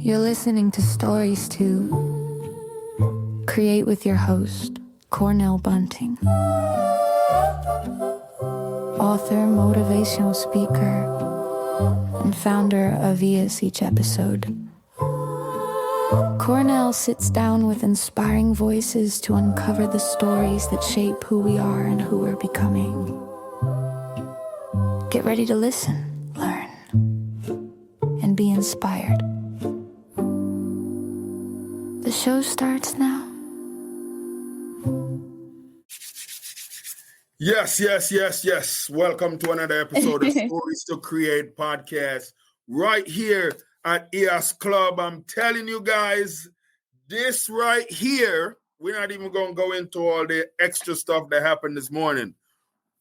You're listening to Stories to Create with your host, Cornell Bunting. Author, motivational speaker, and founder of ES Each Episode. Cornell sits down with inspiring voices to uncover the stories that shape who we are and who we're becoming. Get ready to listen, learn, and be inspired. The show starts now. Yes. Welcome to another episode of Stories to Create podcast right here at ES Club. I'm telling you guys, this right here, we're not even going to go into all the extra stuff that happened this morning.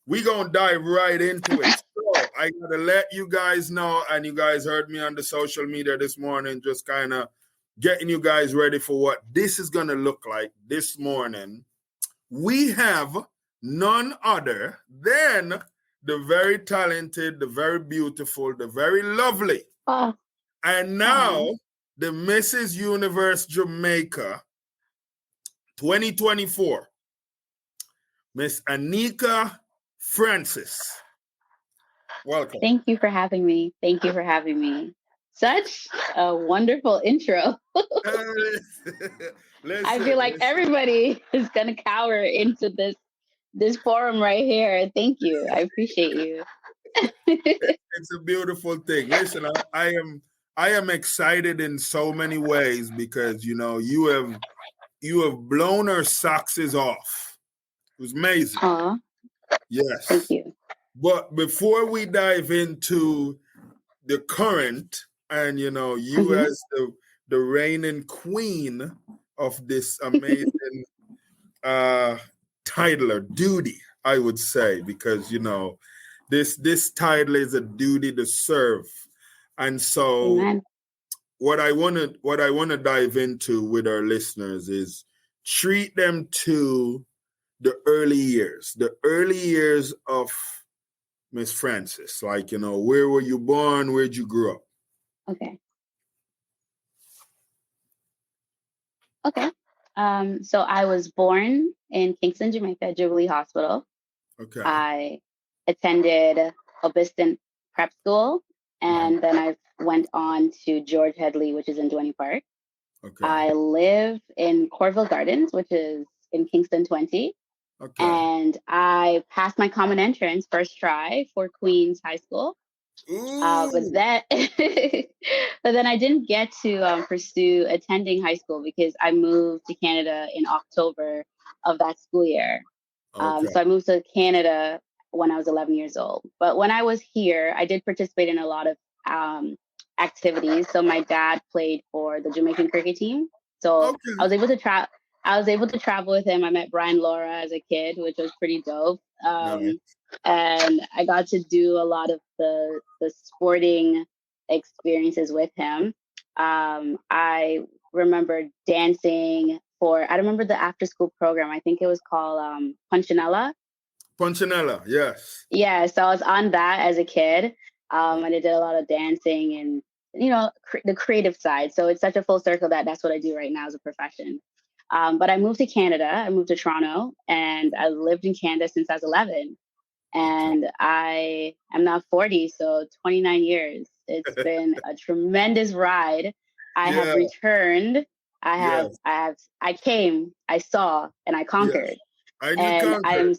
We're going to dive right into it. So I got to let you guys know, and you guys heard me on the social media this morning, just kind of getting you guys ready for what this is going to look like this morning. We have none other than the very talented, the very beautiful, the very lovely, and now the Mrs. Universe Jamaica 2024, Miss Annieka Francis. Welcome. Thank you for having me. Such a wonderful intro. I feel like everybody is going to cower into this forum right here. Thank you. I appreciate you. It's a beautiful thing. Listen, I am excited in so many ways because you have blown our socks off. It was amazing. Aww. Yes. Thank you. But before we dive into the current and you as the reigning queen of this amazing title or duty, I would say, because this title is a duty to serve. And so Amen. what I want to dive into with our listeners is treat them to the early years of Miss Francis. Like, where were you born? Where'd you grow up? Okay. So I was born in Kingston, Jamaica, Jubilee Hospital. Okay. I attended Obiston Prep School, and then I went on to George Headley, which is in Duane Park. Okay. I live in Coreville Gardens, which is in Kingston 20. Okay. And I passed my common entrance first try for Queens High School. But then I didn't get to pursue attending high school because I moved to Canada in October of that school year. Okay. So I moved to Canada when I was 11 years old. But when I was here, I did participate in a lot of activities. So my dad played for the Jamaican cricket team. So I was able to travel with him. I met Brian Lara as a kid, which was pretty dope. Nice. And I got to do a lot of the sporting experiences with him. I remember dancing I remember the after school program. I think it was called Punchinella. Punchinella, yes. Yeah, so I was on that as a kid. And I did a lot of dancing and, the creative side. So it's such a full circle that's what I do right now as a profession. But I moved to Canada. I moved to Toronto, and I lived in Canada since I was 11. And I am now 40, so 29 years. It's been a tremendous ride. I have returned. I came, I saw, and I conquered. Yes.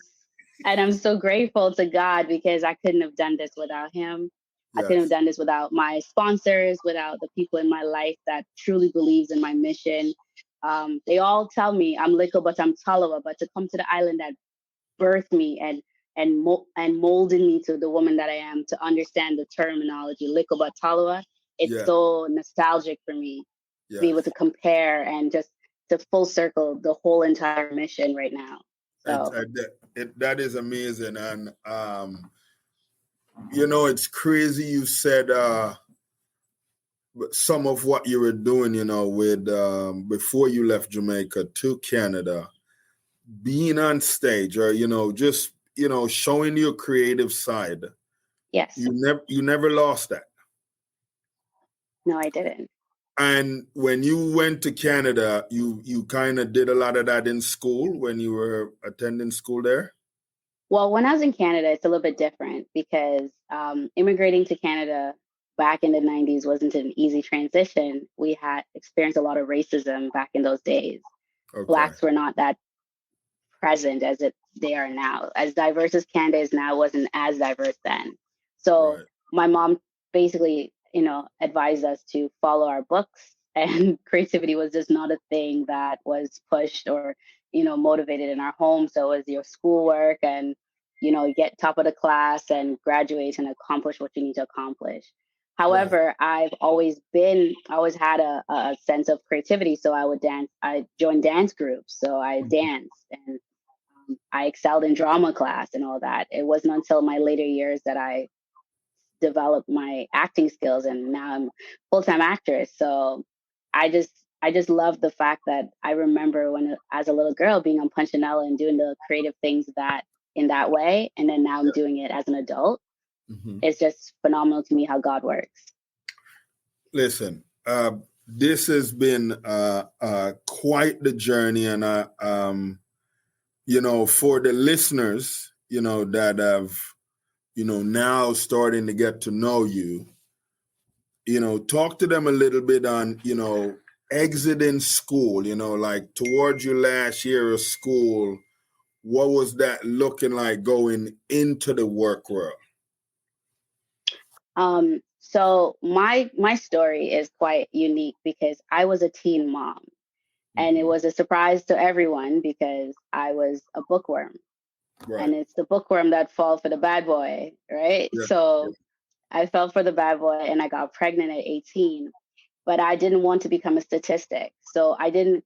I'm so grateful to God because I couldn't have done this without him. Yes. I couldn't have done this without my sponsors, without the people in my life that truly believes in my mission. They all tell me I'm little, but I'm taller. But to come to the island that birthed me and molded me to the woman that I am, to understand the terminology, little but taller, it's so nostalgic for me to be able to compare and just to full circle the whole entire mission right now. So that is amazing. And, it's crazy you said some of what you were doing, with before you left Jamaica to Canada, being on stage or, just, showing your creative side. Yes. You never lost that. No, I didn't. And when you went to Canada, you kind of did a lot of that in school when you were attending school there? Well, when I was in Canada, it's a little bit different because immigrating to Canada back in the 90s wasn't an easy transition. We had experienced a lot of racism back in those days. Okay. Blacks were not that present as they are now. As diverse as Canada is now, wasn't as diverse then. So Right. my mom basically, advised us to follow our books, and creativity was just not a thing that was pushed or, motivated in our home. So it was your schoolwork and, you get top of the class and graduate and accomplish what you need to accomplish. However, I've always had a sense of creativity. So I would dance. I joined dance groups. So I danced, and I excelled in drama class and all that. It wasn't until my later years that I developed my acting skills, and now I'm full-time actress. So I just love the fact that I remember when, as a little girl, being on Punchinella and doing the creative things that in that way, and then now I'm doing it as an adult. Mm-hmm. It's just phenomenal to me how God works. Listen, this has been quite the journey, and for the listeners, that have, now starting to get to know you, talk to them a little bit on, exiting school, like towards your last year of school, what was that looking like going into the work world? So my story is quite unique because I was a teen mom, and it was a surprise to everyone because I was a bookworm. Right. And it's the bookworm that falls for the bad boy, right? Yeah. So I fell for the bad boy and I got pregnant at 18, but I didn't want to become a statistic. So I didn't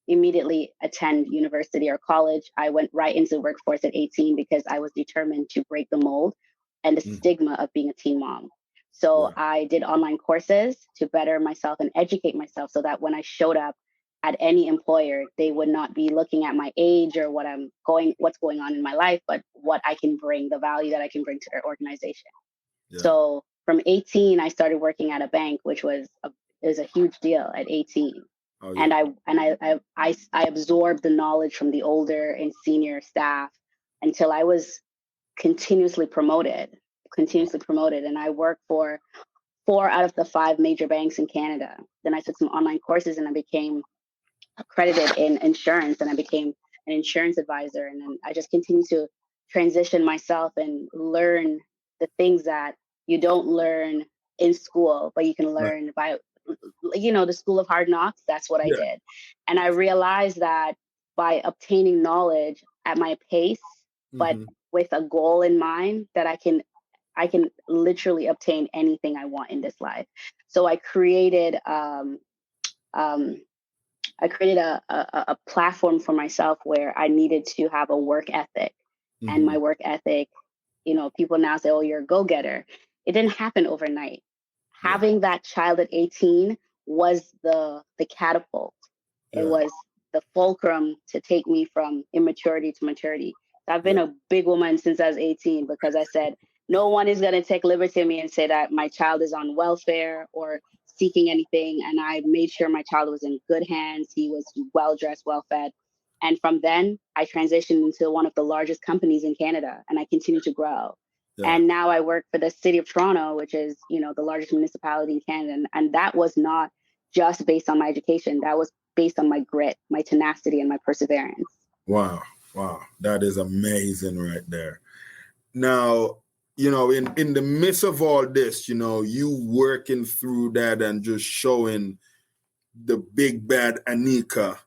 immediately attend university or college. I went right into the workforce at 18 because I was determined to break the mold and the stigma of being a teen mom. So I did online courses to better myself and educate myself so that when I showed up at any employer, they would not be looking at my age or what's going on in my life, but what I can bring, the value that I can bring to their organization. Yeah. So from 18, I started working at a bank, which was a huge deal at 18. Oh, yeah. And I absorbed the knowledge from the older and senior staff until I was continuously promoted. And I worked for 4 out of the 5 major banks in Canada. Then I took some online courses and I became accredited in insurance, and I became an insurance advisor. And then I just continued to transition myself and learn the things that you don't learn in school, but you can learn by, the school of hard knocks. That's what I did. And I realized that by obtaining knowledge at my pace, but with a goal in mind, that I can literally obtain anything I want in this life. So I created a platform for myself where I needed to have a work ethic. And my work ethic, people now say, oh, you're a go-getter. It didn't happen overnight. Having that child at 18 was the catapult. It was the fulcrum to take me from immaturity to maturity. So I've been a big woman since I was 18 because I said, no one is going to take liberty of me and say that my child is on welfare or seeking anything. And I made sure my child was in good hands. He was well-dressed, well-fed. And from then, I transitioned into one of the largest companies in Canada, and I continue to grow. Yeah. And now I work for the city of Toronto, which is, the largest municipality in Canada. And that was not just based on my education. That was based on my grit, my tenacity, and my perseverance. Wow. That is amazing right there. Now, in the midst of all this, you working through that and just showing the big bad Annieka,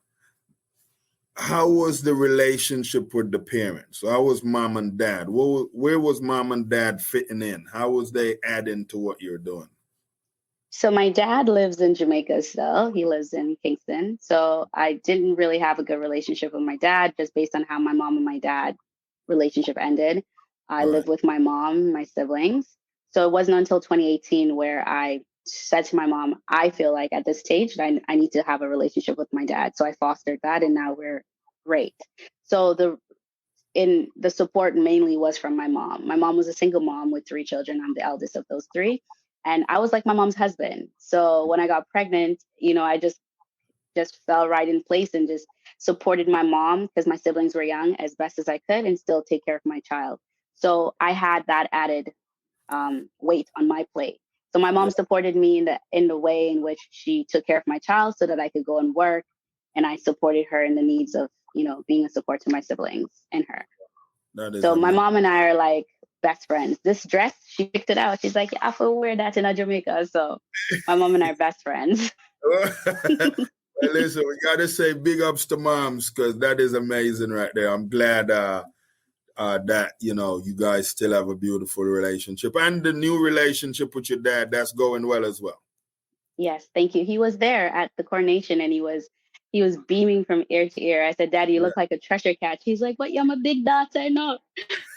how was the relationship with the parents? How was mom and dad? Where was mom and dad fitting in? How was they adding to what you're doing? So my dad lives in Jamaica still. He lives in Kingston. So I didn't really have a good relationship with my dad just based on how my mom and my dad relationship ended. I lived with my mom, my siblings. So it wasn't until 2018 where I said to my mom, I feel like at this stage, I need to have a relationship with my dad. So I fostered that, and now we're great. So the support mainly was from my mom. My mom was a single mom with 3 children. I'm the eldest of those 3. And I was like my mom's husband. So when I got pregnant, I just fell right in place and just supported my mom, because my siblings were young, as best as I could, and still take care of my child. So I had that added weight on my plate. So my mom supported me in the way in which she took care of my child so that I could go and work. And I supported her in the needs of, being a support to my siblings and her. So my mom and I are like best friends. This dress, she picked it out. She's like, yeah, I will wear that in Jamaica. So my mom and I are best friends. Well, listen, we got to say big ups to moms, because that is amazing right there. I'm glad that, you guys still have a beautiful relationship, and the new relationship with your dad, that's going well as well. Yes, thank you. He was there at the coronation, and he was beaming from ear to ear. I said, Daddy, you look like a treasure catch. He's like, what? You're my big daughter, no.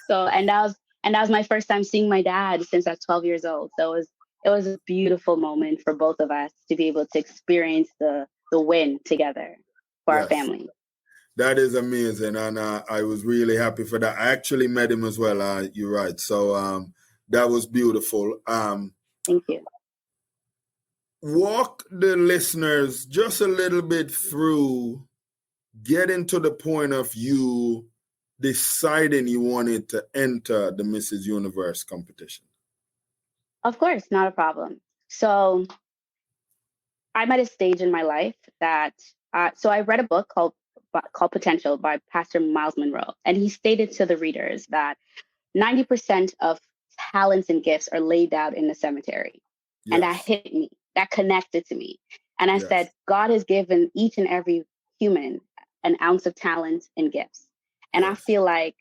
So, and that was my first time seeing my dad since I was 12 years old. So it was a beautiful moment for both of us to be able to experience the win together for our family. That is amazing, and I was really happy for that. I actually met him as well. You're right. So that was beautiful. Thank you. Walk the listeners just a little bit through getting to the point of you deciding you wanted to enter the Mrs. Universe competition. Of course, not a problem. So I'm at a stage in my life that, so I read a book called Potential by Pastor Miles Monroe. And he stated to the readers that 90% of talents and gifts are laid out in the cemetery. Yes. And that hit me, that connected to me. And I said, God has given each and every human an ounce of talent and gifts. And I feel like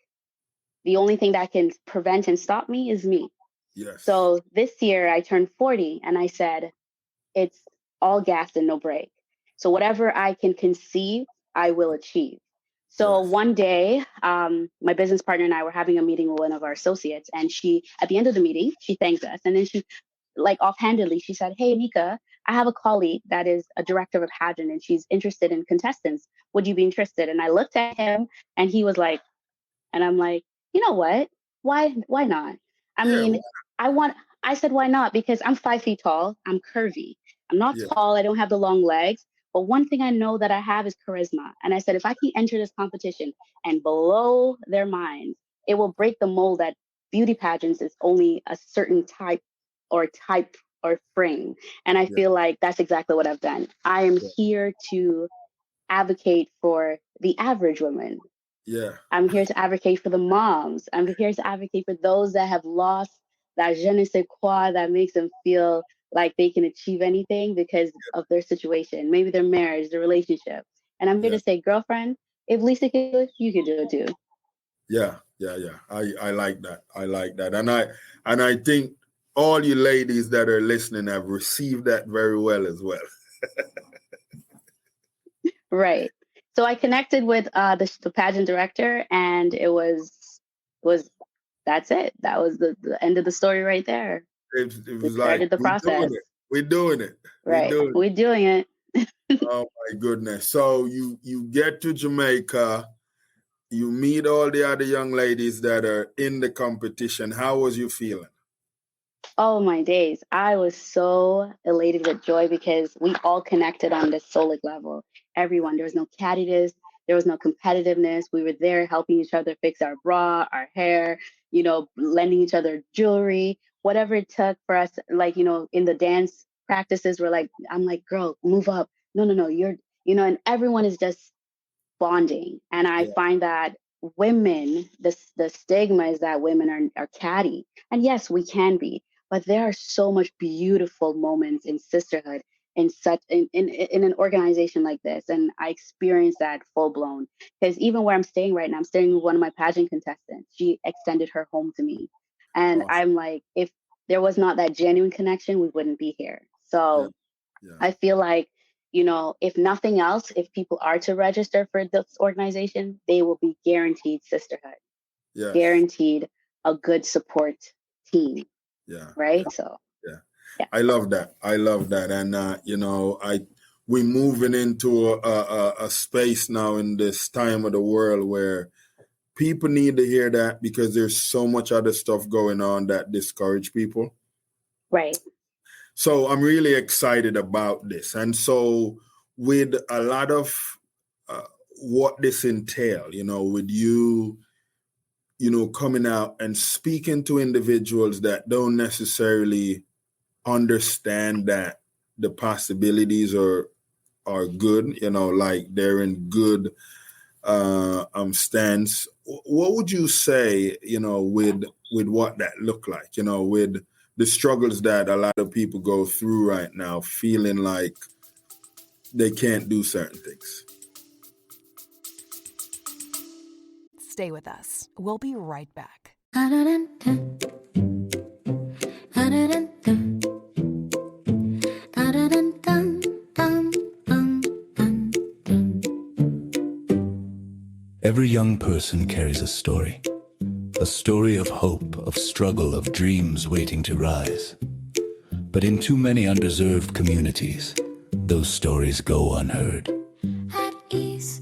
the only thing that can prevent and stop me is me. Yes. So this year I turned 40, and I said, it's all gas and no break. So whatever I can conceive, I will achieve. So one day, my business partner and I were having a meeting with one of our associates, and she, at the end of the meeting, she thanked us. And then she, like offhandedly, she said, hey, Annieka, I have a colleague that is a director of a pageant, and she's interested in contestants. Would you be interested? And I looked at him, and he was like, and I'm like, you know what? Why not? I mean, I said, why not? Because I'm 5 feet tall. I'm curvy. I'm not tall. I don't have the long legs. But one thing I know that I have is charisma. And I said, if I can enter this competition and blow their minds, it will break the mold that beauty pageants is only a certain type or frame. And I feel like that's exactly what I've done. I am here to advocate for the average woman. Yeah. I'm here to advocate for the moms. I'm here to advocate for those that have lost that je ne sais quoi that makes them feel like they can achieve anything because of their situation, maybe their marriage, their relationship. And I'm here to say, girlfriend, if Lisa can do it, you can do it too. Yeah. I like that. I like that. And I think all you ladies that are listening have received that very well as well. Right. So I connected with the pageant director, and it was that's it. That was the end of the story right there. It was like the process. We're doing it. Right. We're doing it. Oh my goodness. So you get to Jamaica, you meet all the other young ladies that are in the competition. How was you feeling? Oh my days. I was so elated with joy because we all connected on this soulic level. Everyone. There was no cattiness. There was no competitiveness. We were there helping each other fix our bra, our hair, lending each other jewelry, whatever it took for us. Like, in the dance practices, I'm like, girl, move up. No, you're, and everyone is just bonding. And I find that women, the stigma is that women are catty. And yes, we can be, but there are so much beautiful moments in sisterhood in an organization like this. And I experienced that full blown, because even where I'm staying right now, I'm staying with one of my pageant contestants. She extended her home to me. And awesome. I'm like, if there was not that genuine connection, we wouldn't be here. So I feel like, if nothing else, if people are to register for this organization, they will be guaranteed sisterhood, guaranteed a good support team. Yeah. Right. Yeah. So. Yeah. I love that. And, we're moving into a space now in this time of the world where people need to hear that, because there's so much other stuff going on that discourage people. Right. So I'm really excited about this. And so with a lot of what this entail, with you, coming out and speaking to individuals that don't necessarily understand that the possibilities are good, like they're in good stance. What would you say, with what that look like, with the struggles that a lot of people go through right now, feeling like they can't do certain things? Stay with us. We'll be right back. Every young person carries a story of hope, of struggle, of dreams waiting to rise. But in too many underserved communities, those stories go unheard. At ease,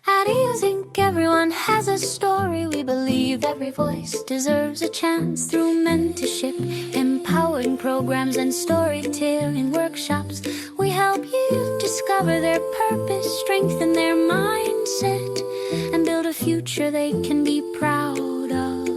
Inc. Everyone has a story. We believe every voice deserves a chance through mentorship, empowering programs, and storytelling workshops. We help you discover their purpose, strengthen their mindset, and build a future they can be proud of.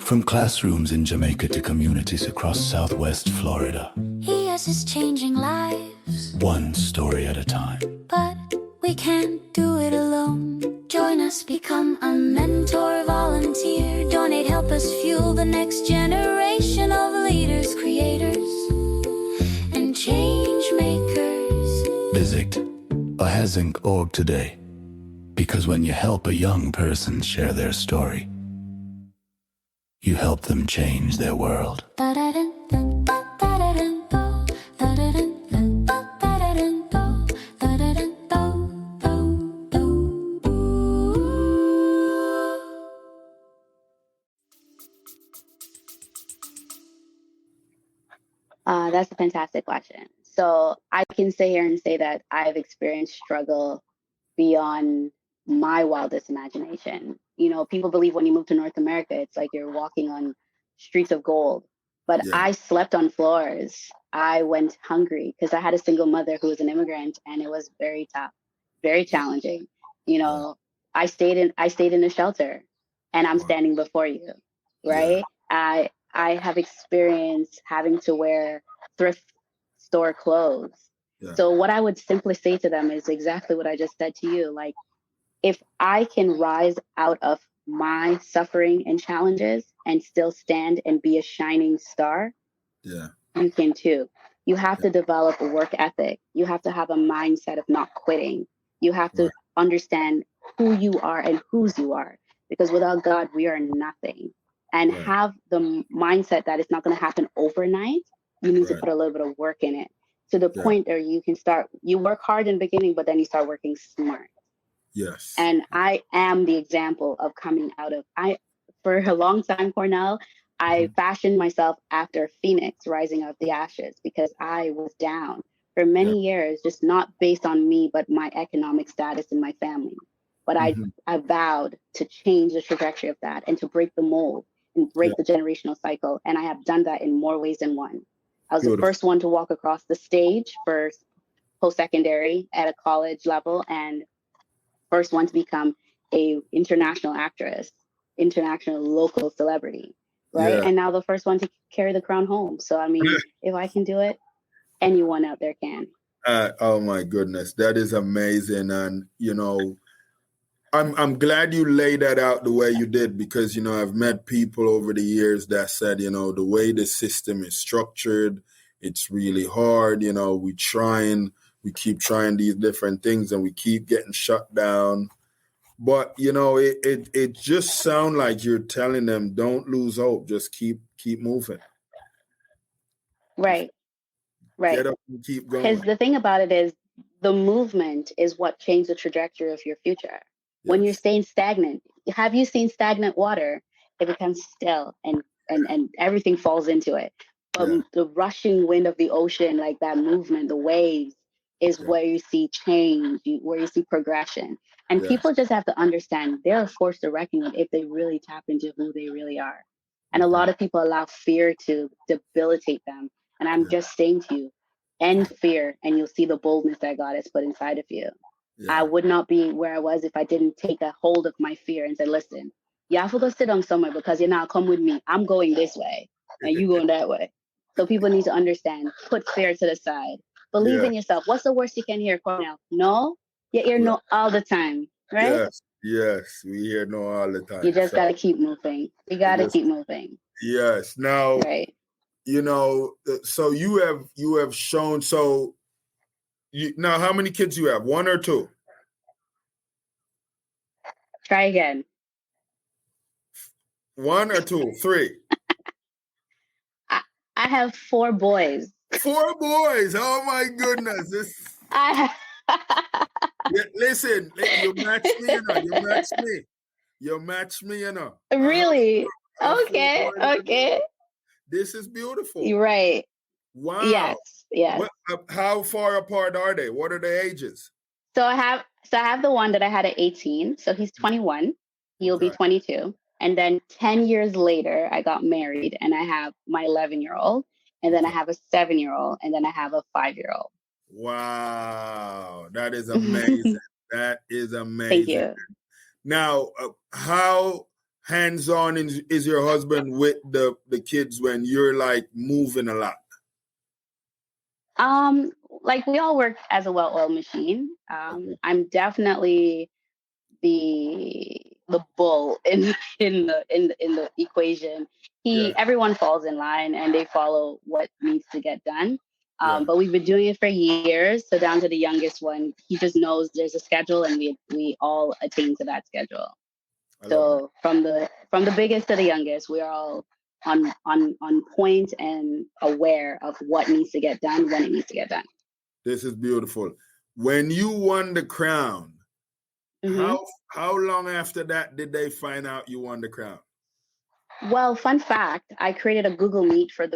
From classrooms in Jamaica to communities across Southwest Florida, ES is changing lives, one story at a time. but we can't do it alone. Join us, become a mentor, volunteer, donate, help us fuel the next generation of leaders, creators, and change makers. Visit ahas.org today, because when you help a young person share their story, you help them change their world. That's a fantastic question. So I can sit here and say that I've experienced struggle beyond my wildest imagination. People believe when you move to North America, it's like you're walking on streets of gold. But Yeah. I slept on floors. I went hungry because I had a single mother who was an immigrant, and it was very tough, very challenging. I stayed in a shelter, and I'm standing before you, right? I have experienced having to wear thrift store clothes. Yeah. So what I would simply say to them is exactly what I just said to you. Like, if I can rise out of my suffering and challenges and still stand and be a shining star, Yeah. you can too. You have to develop a work ethic. You have to have a mindset of not quitting. You have to understand who you are and whose you are, because without God, we are nothing. And have the mindset that it's not going to happen overnight. You need to put a little bit of work in it, to the point where you can you work hard in the beginning, but then you start working smart. Yes. And I am the example of coming out of, for a long time, Cornell, I fashioned myself after Phoenix rising out of the ashes, because I was down for many years, just not based on me, but my economic status in my family. But I vowed to change the trajectory of that and to break the mold and break the generational cycle. And I have done that in more ways than one. I was the first one to walk across the stage for post-secondary at a college level, and first one to become a international actress, international local celebrity, right? And now the first one to carry the crown home. So, I mean, if I can do it, anyone out there can. Oh my goodness, that is amazing. And, I'm glad you laid that out the way you did, because, I've met people over the years that said, the way the system is structured, it's really hard. We keep trying these different things and we keep getting shut down. But, it just sounds like you're telling them, don't lose hope. Just keep moving. Right. Get up and keep going. Because the thing about it is, the movement is what changed the trajectory of your future. When you're staying stagnant, have you seen stagnant water? It becomes still and everything falls into it. But the rushing wind of the ocean, like that movement, the waves, is where you see change, where you see progression. And people just have to understand they're a force to reckon with if they really tap into who they really are. And a lot of people allow fear to debilitate them. And I'm just saying to you, end fear, and you'll see the boldness that God has put inside of you. I would not be where I was if I didn't take a hold of my fear and say, listen, you have to go sit down somewhere because you're not come with me. I'm going this way and you going that way. So people need to understand, put fear to the side. Believe in yourself. What's the worst you can hear, Cornell? No? You hear no all the time, right? Yes, we hear no all the time. You just got to keep moving. You got to keep moving. Yes. Now, you know, so you have shown, so now how many kids you have? 1 or 2? Try again. 1 or 2? 3? I have 4 boys. 4 boys. Oh my goodness. Listen, you match me, you know. You match me, you know. Really? Okay. This is beautiful. You're right. Wow. Yes. How far apart are they? What are the ages? So I have the one that I had at 18. So he's 21. He'll be 22. And then 10 years later, I got married and I have my 11-year-old. And then I have a 7-year-old. And then I have a 5-year-old. Wow. That is amazing. That is amazing. Thank you. Now, how hands-on is your husband with the kids when you're like moving a lot? Like we all work as a well-oiled machine. I'm definitely the bull in the equation. Everyone falls in line and they follow what needs to get done. But we've been doing it for years. So down to the youngest one, he just knows there's a schedule and we all attain to that schedule. So from the biggest to the youngest, we're all on point and aware of what needs to get done when it needs to get done. This is beautiful. When you won the crown, how long after that did they find out you won the crown? Well, fun fact, I created a Google Meet for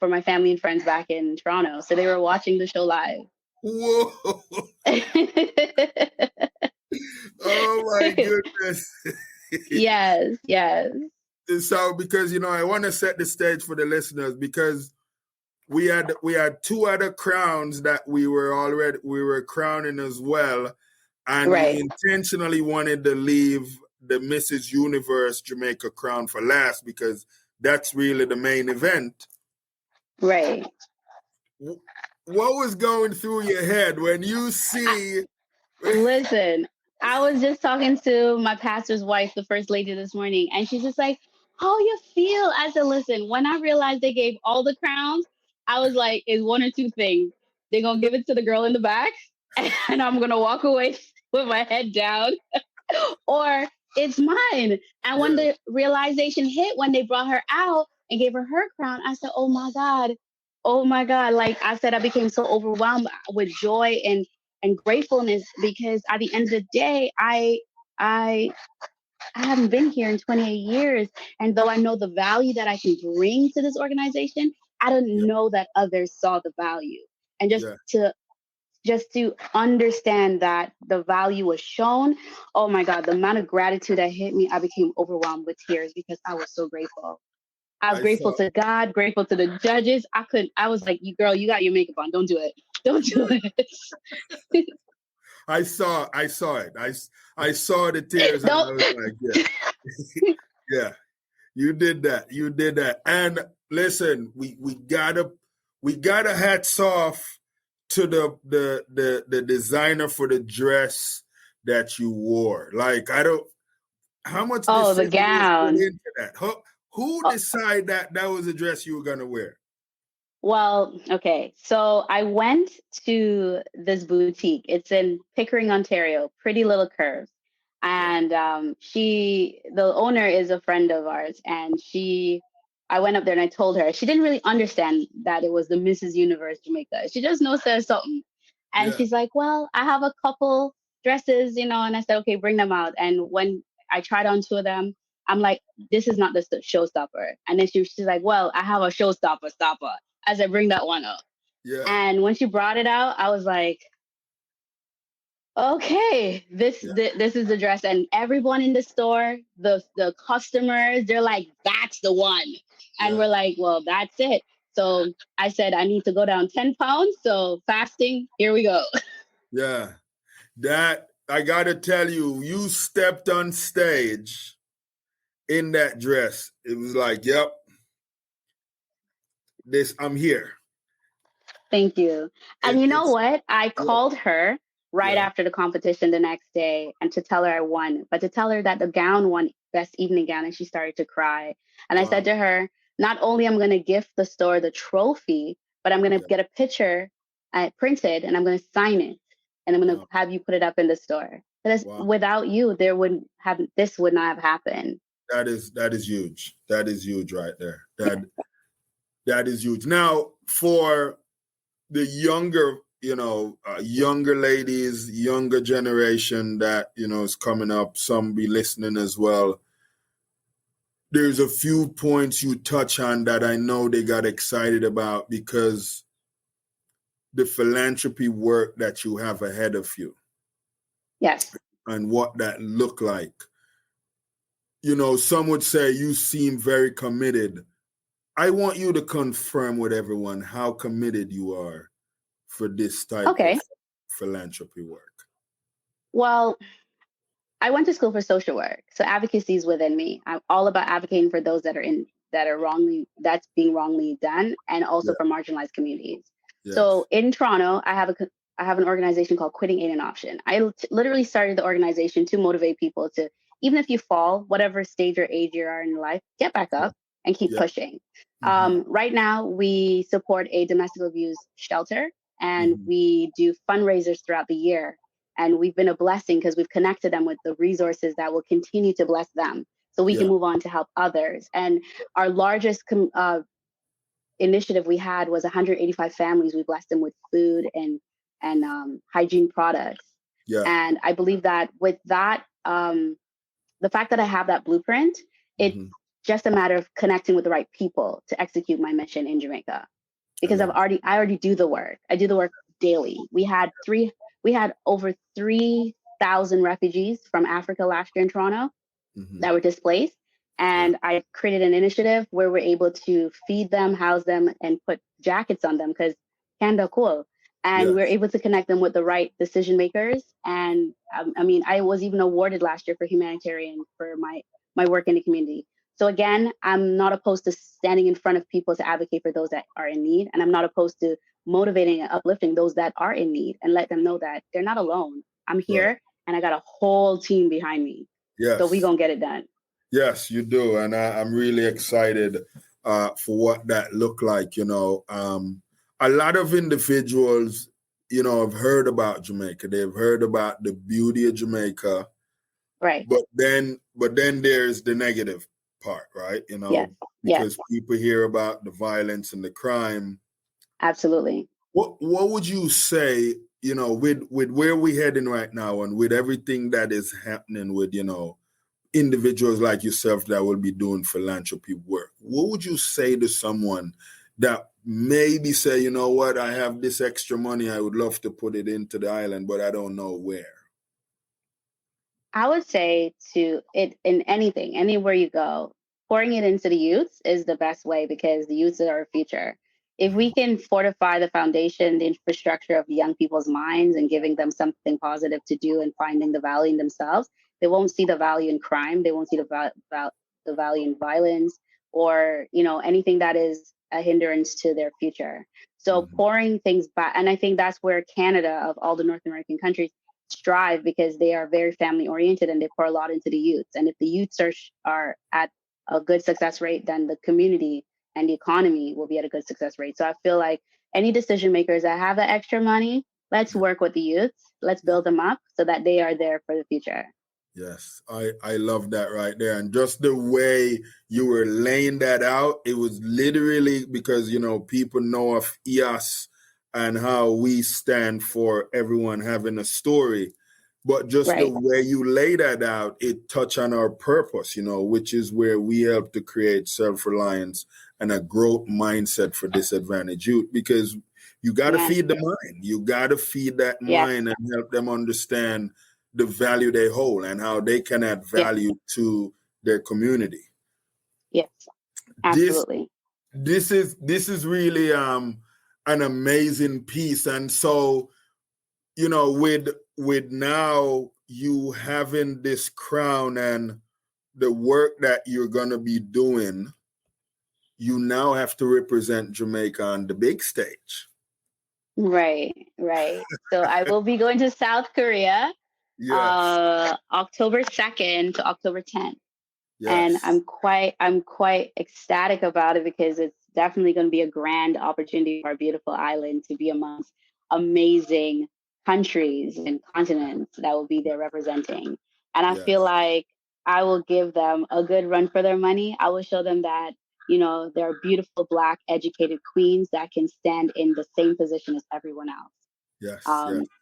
my family and friends back in Toronto. So they were watching the show live. Whoa. Oh my goodness. Yes. So because, you know, I want to set the stage for the listeners because we had 2 other crowns that we were crowning as well. And we intentionally wanted to leave the Mrs. Universe Jamaica crown for last because that's really the main event. Right. What was going through your head when you see... Listen, I was just talking to my pastor's wife, the first lady, this morning, and she's just like, how you feel? I said, listen, when I realized they gave all the crowns, I was like, it's 1 or 2 things. They're going to give it to the girl in the back, and I'm going to walk away with my head down, or it's mine. And when the realization hit, when they brought her out and gave her crown, I said, oh my God. Like I said, I became so overwhelmed with joy and gratefulness because at the end of the day, I haven't been here in 28 years. And though I know the value that I can bring to this organization, I didn't know that others saw the value. And just to understand that the value was shown, oh my God, the amount of gratitude that hit me, I became overwhelmed with tears because I was so grateful. I was grateful to God, grateful to the judges. I was like, you got your makeup on. Don't do it. Don't do it. I saw it. I saw the tears. And I was like, yeah, you did that. And listen, we gotta hats off to the designer for the dress that you wore. Like, how much the gown into that? Who decided that was a dress you were gonna wear? Well, okay. So I went to this boutique. It's in Pickering, Ontario, Pretty Little Curves. And the owner is a friend of ours. And I went up there and I told her, she didn't really understand that it was the Mrs. Universe Jamaica. She just knows there's something. And she's like, well, I have a couple dresses, and I said, okay, bring them out. And when I tried on 2 of them, I'm like, this is not the showstopper. And then she's like, well, I have a showstopper. I said, bring that one up. Yeah. And when she brought it out, I was like, okay, this is the dress, and everyone in the store, the customers, they're like, that's the one, and we're like, well, that's it. So I said, I need to go down 10 pounds. So fasting, here we go. Yeah, that I gotta tell you, you stepped on stage in that dress. It was like, yep, I'm here. Thank you. And you know what? I called her right after the competition the next day and to tell her I won, but to tell her that the gown won best evening gown, and she started to cry. And I said to her, not only I'm going to gift the store the trophy, but I'm going to get a picture printed and I'm going to sign it and I'm going to have you put it up in the store. Because without you, this would not have happened. That is huge. That is huge right there. That is huge. Now for the younger, younger ladies, younger generation that, is coming up, some be listening as well. There's a few points you touch on that I know they got excited about because the philanthropy work that you have ahead of you. Yes. And what that look like. Some would say you seem very committed. I want you to confirm with everyone how committed you are for this type of philanthropy work. Well, I went to school for social work, so advocacy is within me. I'm all about advocating for those that's being wrongly done, and also for marginalized communities. Yes. So in Toronto, I have an organization called Quitting Ain't an Option. I literally started the organization to motivate people to, even if you fall, whatever stage or age you are in life, get back up and keep pushing. Right now, we support a domestic abuse shelter, and we do fundraisers throughout the year. And we've been a blessing because we've connected them with the resources that will continue to bless them so we can move on to help others. And our largest initiative we had was 185 families. We blessed them with food and hygiene products. Yeah. And I believe that with that, the fact that I have that blueprint, it's just a matter of connecting with the right people to execute my mission in Jamaica. Because I already do the work. I do the work daily. We had over 3,000 refugees from Africa last year in Toronto that were displaced. And I created an initiative where we're able to feed them, house them, and put jackets on them because Canada cool. And we're able to connect them with the right decision makers. And I was even awarded last year for humanitarian for my work in the community. So again, I'm not opposed to standing in front of people to advocate for those that are in need. And I'm not opposed to motivating and uplifting those that are in need and let them know that they're not alone. I'm here and I got a whole team behind me. Yes. So we're going to get it done. Yes, you do. And I'm really excited for what that look like. A lot of individuals, have heard about Jamaica. They've heard about the beauty of Jamaica. Right. But then there's the negative part, right? Because people hear about the violence and the crime. Absolutely. What would you say, with where we're heading right now and with everything that is happening with, individuals like yourself that will be doing philanthropy work? What would you say to someone that maybe say, you know what, I have this extra money, I would love to put it into the island, but I don't know where? I would say to it in anything, anywhere you go, pouring it into the youth is the best way because the youth are our future. If we can fortify the foundation, the infrastructure of young people's minds and giving them something positive to do and finding the value in themselves, they won't see the value in crime. They won't see the value in violence or, anything that is a hindrance to their future. So pouring things back. And I think that's where Canada, of all the North American countries, strive because they are very family oriented and they pour a lot into the youths. And if the youths are at a good success rate, then the community and the economy will be at a good success rate. So I feel like any decision makers that have the extra money, let's work with the youths. Let's build them up so that they are there for the future. Yes, I love that right there. And just the way you were laying that out, it was literally because, people know of EOS and how we stand for everyone having a story. But just the way you lay that out, it touched on our purpose, which is where we help to create self-reliance and a growth mindset for disadvantaged youth. Because You got to feed the mind. You got to feed that mind and help them understand the value they hold and how they can add value to their community. Yes, absolutely. This is really an amazing piece. And so, you know, with now you having this crown and the work that you're going to be doing, you now have to represent Jamaica on the big stage. Right. So I will be going to South Korea October 2nd to October 10th. Yes. And I'm quite ecstatic about it because it's definitely going to be a grand opportunity for our beautiful island to be amongst amazing countries and continents that will be there representing. And I feel like I will give them a good run for their money. I will show them that, you know, there are beautiful Black educated queens that can stand in the same position as everyone else. Yes.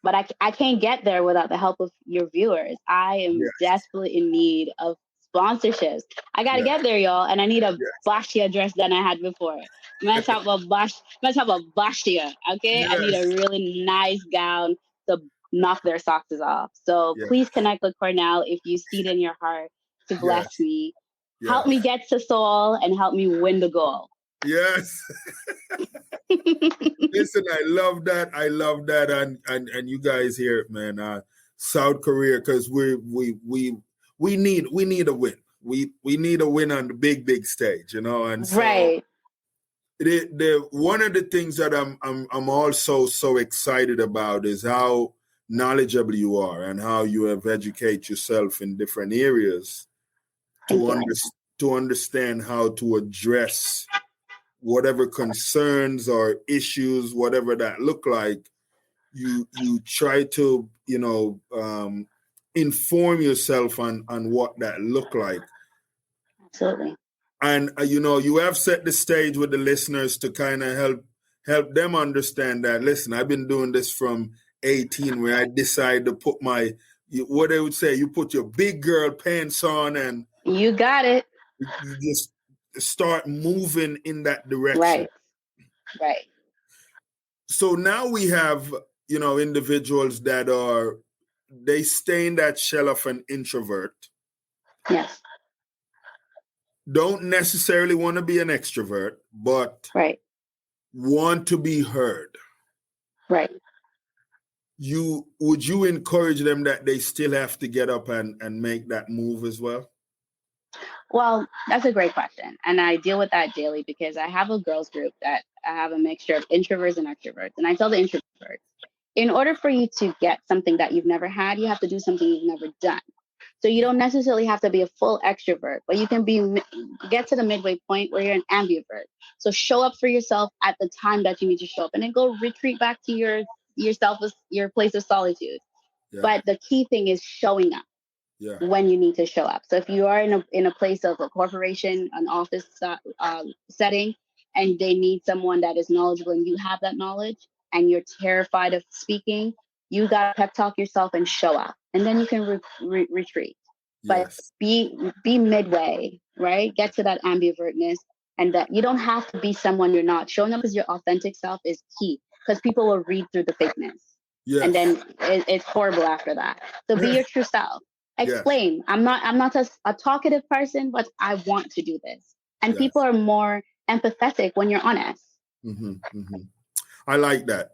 But I can't get there without the help of your viewers. I am desperately in need of sponsorships. I gotta get there, y'all, and I need a Bashia dress than I had before. I'm gonna talk about Bashia, okay? I need a really nice gown to knock their socks off. So please connect with Cornell if you see it in your heart to bless me. Help me get to Seoul and help me win the goal. Yes. Listen, I love that. And you guys hear it, man. South Korea, because we need a win. We need a win on the big stage, you know. And so one of the things that I'm also so excited about is how knowledgeable you are and how you have educated yourself in different areas to understand how to address whatever concerns or issues, whatever that look like. You try to, you know, inform yourself on what that look like. Absolutely. And you know, you have set the stage with the listeners to kind of help them understand that, listen, I've been doing this from 18, where I decided to put what they would say, you put your big girl pants on and you got it. You just start moving in that direction. Right. So now we have, you know, individuals that they stay in that shell of an introvert. Yes. Don't necessarily want to be an extrovert, but want to be heard. Right. Would you encourage them that they still have to get up and make that move as well? Well, that's a great question. And I deal with that daily because I have a girls group that I have a mixture of introverts and extroverts. And I tell the introverts, in order for you to get something that you've never had, you have to do something you've never done. So you don't necessarily have to be a full extrovert, but you can get to the midway point where you're an ambivert. So show up for yourself at the time that you need to show up, and then go retreat back to your place of solitude. Yeah. But the key thing is showing up when you need to show up. So if you are in a place of a corporation, an office setting, and they need someone that is knowledgeable and you have that knowledge and you're terrified of speaking, you got to pep talk yourself and show up. And then you can retreat. But be midway, right? Get to that ambivertness, and that you don't have to be someone you're not. Showing up as your authentic self is key, because people will read through the fakeness. Yes. And then it's horrible after that. So be your true self. Explain. Yes. I'm not a talkative person, but I want to do this. And people are more empathetic when you're honest. Mm-hmm, mm-hmm. I like that.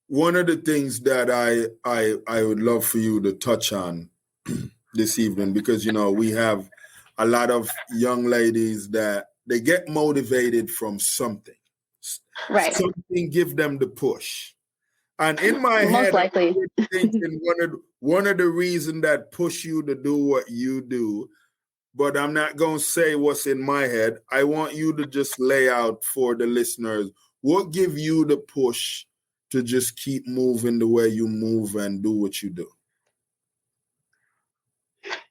One of the things that I would love for you to touch on this evening, because, you know, we have a lot of young ladies that they get motivated from something. Right. Something give them the push. And in my Most head, likely. I'm thinking one of the reasons that push you to do what you do, but I'm not going to say what's in my head. I want you to just lay out for the listeners, what give you the push to just keep moving the way you move and do what you do?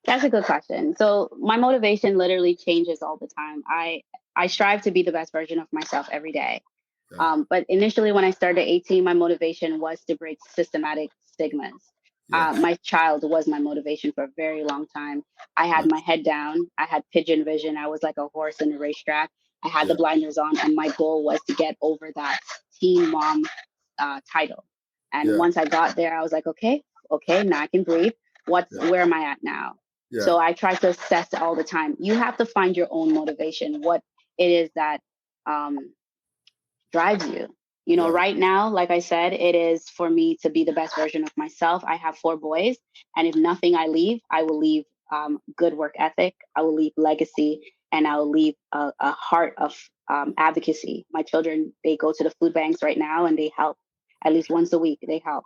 That's a good question. So my motivation literally changes all the time. I strive to be the best version of myself every day. But initially when I started at 18, my motivation was to break systematic stigmas. My child was my motivation for a very long time. I had my head down. I had pigeon vision. I was like a horse in a racetrack. I had the blinders on, and my goal was to get over that teen mom title. And once I got there, I was like, okay, now I can breathe. Where am I at now? Yeah. So I try to assess all the time. You have to find your own motivation, what it is that drives you. You know, right now, like I said, it is for me to be the best version of myself. I have 4 boys, and if nothing I leave, I will leave good work ethic. I will leave legacy, and I will leave a heart of advocacy. My children, they go to the food banks right now, and they help at least once a week. They help.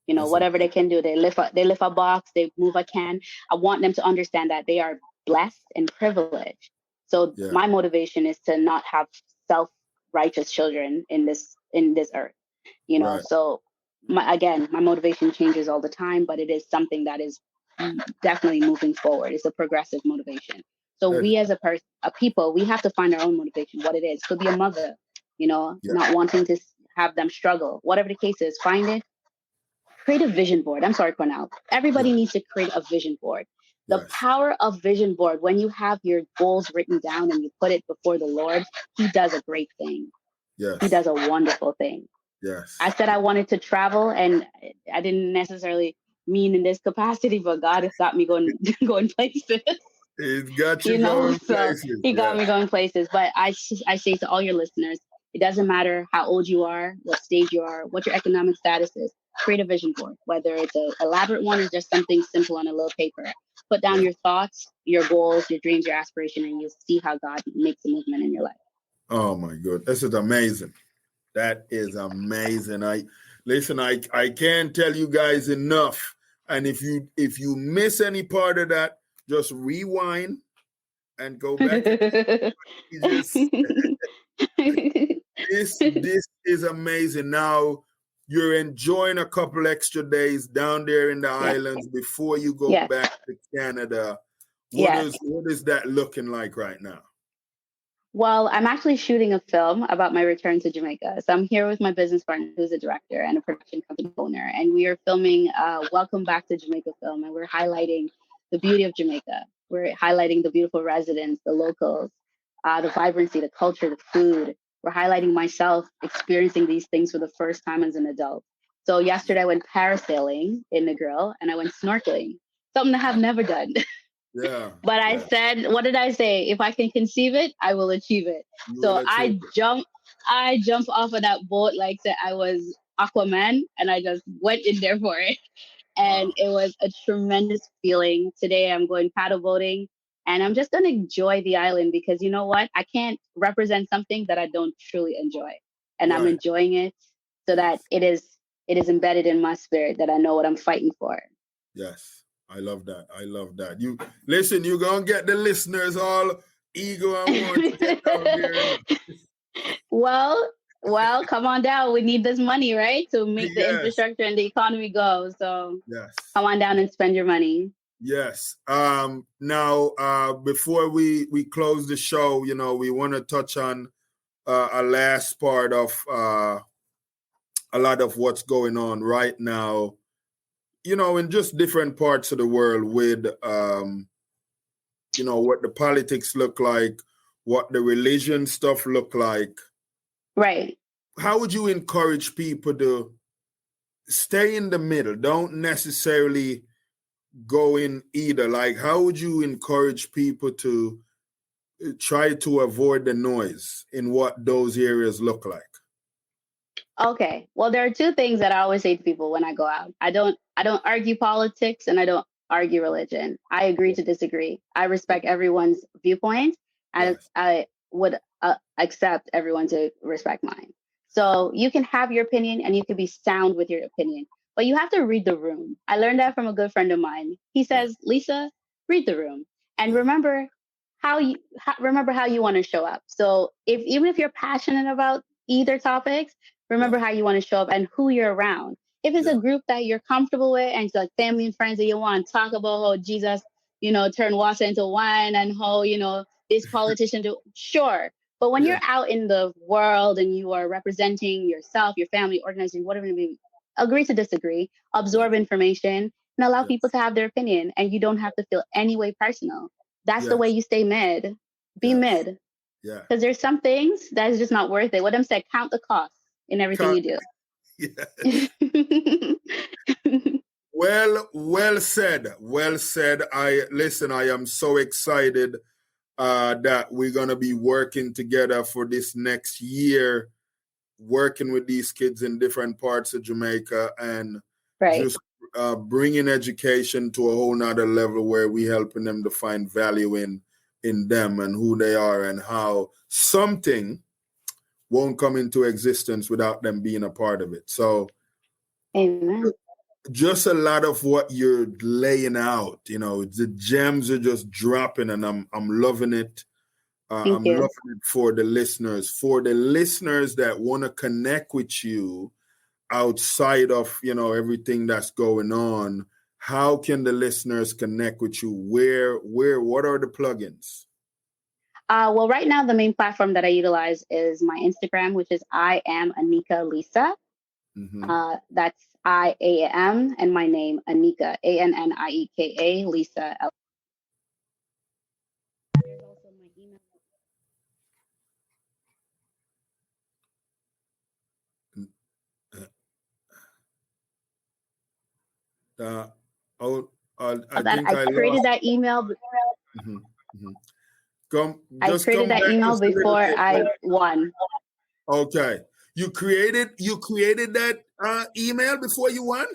You know, whatever they can do, they lift a box, they move a can. I want them to understand that they are blessed and privileged. So my motivation is to not have self-righteous children in this earth. You know, so my motivation changes all the time, but it is something that is definitely moving forward. It's a progressive motivation. So we as a people, we have to find our own motivation, what it is. Could be a mother, you know, not wanting to have them struggle. Whatever the case is, find it. Create a vision board. I'm sorry, Cornell. Everybody needs to create a vision board. The power of vision board, when you have your goals written down and you put it before the Lord, he does a great thing. Yes. He does a wonderful thing. Yes. I said I wanted to travel, and I didn't necessarily mean in this capacity, but God has got me going places. He's got you going places. He got me going places. But I say to all your listeners, it doesn't matter how old you are, what stage you are, what your economic status is. Create a vision board, whether it's an elaborate one or just something simple on a little paper. Put down your thoughts, your goals, your dreams, your aspiration, and you'll see how God makes a movement in your life. Oh my God, this is amazing. That is amazing. I can't tell you guys enough. And if you miss any part of that, just rewind and go back. This is amazing. Now you're enjoying a couple extra days down there in the islands before you go back to Canada. What is that looking like right now? Well, I'm actually shooting a film about my return to Jamaica. So I'm here with my business partner, who's a director and a production company owner. And we are filming Welcome Back to Jamaica film. And we're highlighting the beauty of Jamaica. We're highlighting the beautiful residents, the locals, the vibrancy, the culture, the food. We're highlighting myself experiencing these things for the first time as an adult. So yesterday I went parasailing in Negril and I went snorkeling, something I have never done. Yeah. But I said, what did I say? If I can conceive it, I will achieve it. I jumped off of that boat like that I was Aquaman, and I just went in there for it. And it was a tremendous feeling. Today I'm going paddle boating, and I'm just going to enjoy the island because you know what? I can't represent something that I don't truly enjoy. And I'm enjoying it so that it is embedded in my spirit that I know what I'm fighting for. Yes. I love that. You listen, you're going to get the listeners all eager and want to get down there. Well, come on down. We need this money, right? To make the infrastructure and the economy go. So come on down and spend your money. Yes. Now, before we close the show, you know, we want to touch on a last part of a lot of what's going on right now, you know, in just different parts of the world with, you know, what the politics look like, what the religion stuff look like. Right. How would you encourage people to stay in the middle? Don't necessarily go in either. Like, how would you encourage people to try to avoid the noise in what those areas look like? Okay. Well, there are 2 things that I always say to people when I go out. I don't argue politics and I don't argue religion. I agree to disagree. I respect everyone's viewpoint, and I would accept everyone to respect mine. So you can have your opinion and you can be sound with your opinion, but you have to read the room. I learned that from a good friend of mine. He says, Lisa, read the room and remember how you want to show up. So even if you're passionate about either topics, remember how you want to show up and who you're around. If it's a group that you're comfortable with and it's like family and friends that you want to talk about how Jesus, you know, turned water into wine and how, you know, this politician do, sure. But when you're out in the world and you are representing yourself, your family, organizing, whatever it may be, agree to disagree, absorb information, and allow people to have their opinion. And you don't have to feel any way personal. That's the way you stay mid. Be mid. Yeah. Because there's some things that is just not worth it. What I'm saying, count the cost. in everything you do. Yeah. Well said. Well said. I am so excited that we're going to be working together for this next year, working with these kids in different parts of Jamaica and just bringing education to a whole nother level where we helping them to find value in them and who they are and how something won't come into existence without them being a part of it. So, amen. Just a lot of what you're laying out, the gems are just dropping, and I'm loving it. I'm loving it for the listeners that want to connect with you outside of, everything that's going on. How can the listeners connect with you? What are the plugins? Well, right now, the main platform that I utilize is my Instagram, which is I am Annieka Lisa. Mm-hmm. That's I-A-M and my name, Annieka, A-N-N-I-E-K-A, Lisa. There's also my email. I created that email. Mm-hmm. Mm-hmm. I created that email before I won. Okay. You created that email before you won?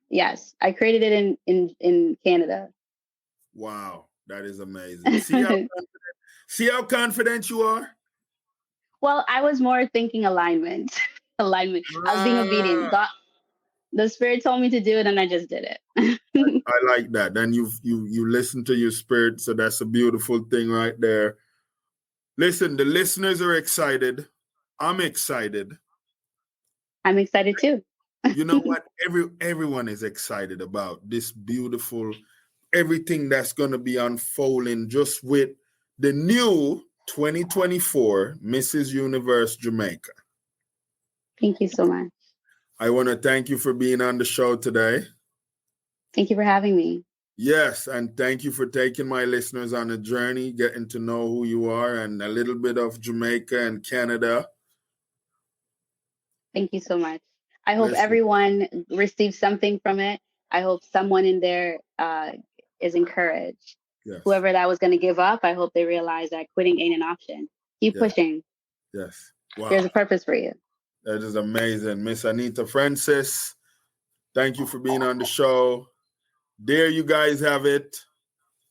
Yes, I created it in Canada. Wow, that is amazing. See how confident you are? Well, I was more thinking alignment. I was being obedient. God, the Spirit told me to do it, and I just did it. I like that. Then you listen to your spirit, so that's a beautiful thing right there. Listen, the listeners are excited. I'm excited. I'm excited too. You know what? Everyone is excited about this beautiful, everything that's going to be unfolding just with the new 2024 Mrs. Universe Jamaica. Thank you so much. I want to thank you for being on the show today. Thank you for having me. Yes, and thank you for taking my listeners on a journey, getting to know who you are and a little bit of Jamaica and Canada. Thank you so much. I hope everyone receives something from it. I hope someone in there is encouraged. Yes. Whoever that was going to give up, I hope they realize that quitting ain't an option. Keep pushing. Yes. Wow. There's a purpose for you. That is amazing. Miss Annieka Francis, thank you for being on the show. There you guys have it.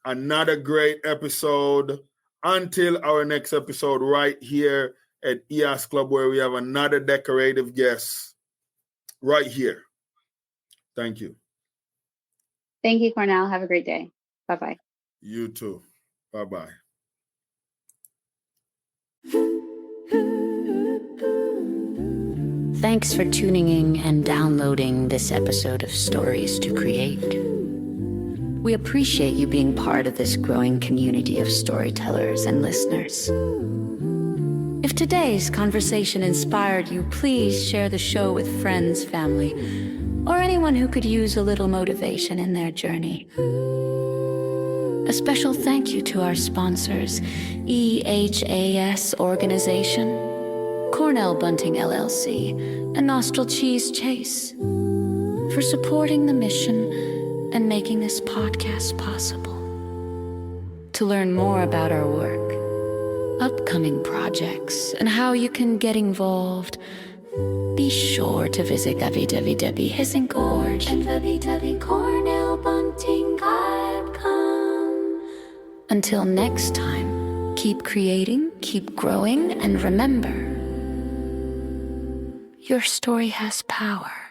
Another great episode. Until our next episode right here at EOS Club, where we have another decorative guest right here. Thank you. Thank you, Cornell. Have a great day. Bye-bye. You too. Bye-bye. Thanks for tuning in and downloading this episode of Stories to Create. We appreciate you being part of this growing community of storytellers and listeners. If today's conversation inspired you, please share the show with friends, family, or anyone who could use a little motivation in their journey. A special thank you to our sponsors, EHAS Organization, Cornell Bunting LLC, and Nostril Cheese Chase for supporting the mission and making this podcast possible. To learn more about our work, upcoming projects, and how you can get involved, be sure to visit www.cornellbunting.com. Until next time, keep creating, keep growing, and remember, your story has power.